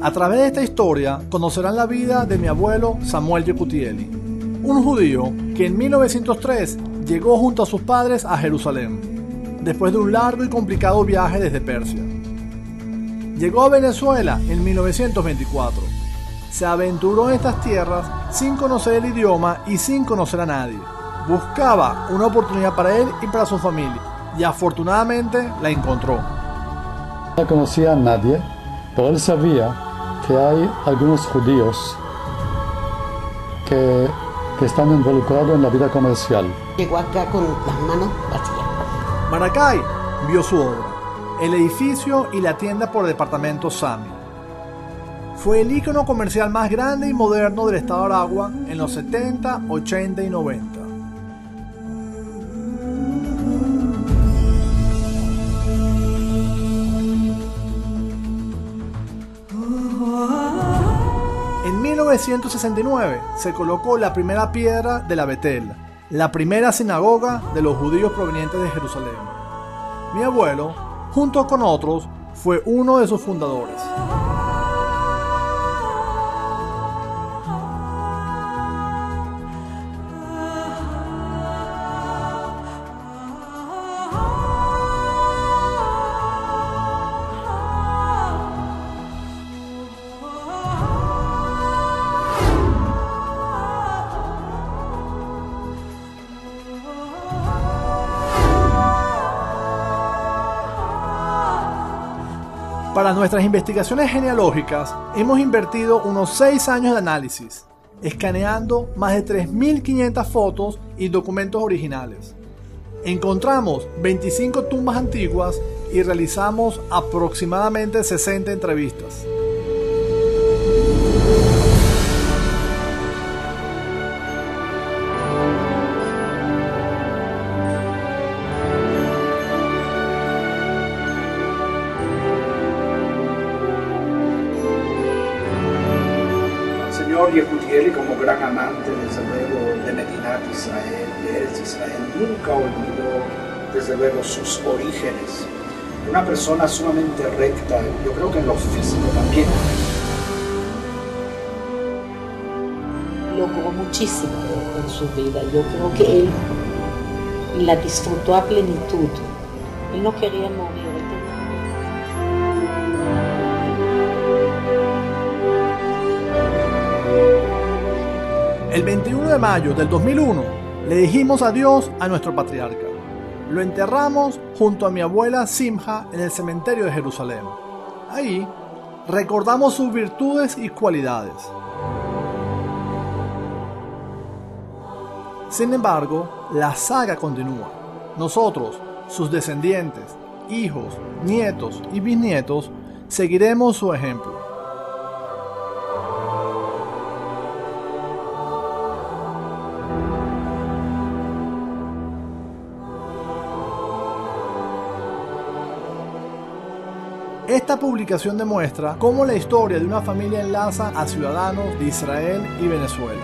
A través de esta historia conocerán la vida de mi abuelo Samuel Yekutieli, un judío que en 1903 llegó junto a sus padres a Jerusalén, después de un largo y complicado viaje desde Persia. Llegó a Venezuela en 1924. Se aventuró en estas tierras sin conocer el idioma y sin conocer a nadie. Buscaba una oportunidad para él y para su familia, y afortunadamente la encontró. No conocía a nadie, pero él sabía que hay algunos judíos que están involucrados en la vida comercial. Llegó acá con las manos vacías. Maracay vio su obra, el edificio y la tienda por departamento Sami. Fue el ícono comercial más grande y moderno del estado de Aragua en los 70, 80 y 90. En 1969 se colocó la primera piedra de la Betel, la primera sinagoga de los judíos provenientes de Jerusalén. Mi abuelo, junto con otros, fue uno de sus fundadores. Para nuestras investigaciones genealógicas hemos invertido unos 6 años de análisis, escaneando más de 3.500 fotos y documentos originales. Encontramos 25 tumbas antiguas y realizamos aproximadamente 60 entrevistas. Yekutieli, como gran amante desde luego de Medinat Israel, de Eretz Israel, nunca olvidó desde luego sus orígenes. Una persona sumamente recta, yo creo que en lo físico también. Logró muchísimo en su vida. Yo creo que él la disfrutó a plenitud. Él no quería morir. El 21 de mayo del 2001 le dijimos adiós a nuestro patriarca. Lo enterramos junto a mi abuela Simha en el cementerio de Jerusalén. Ahí recordamos sus virtudes y cualidades. Sin embargo, la saga continúa. Nosotros, sus descendientes, hijos, nietos y bisnietos, seguiremos su ejemplo. Esta publicación demuestra cómo la historia de una familia enlaza a ciudadanos de Israel y Venezuela.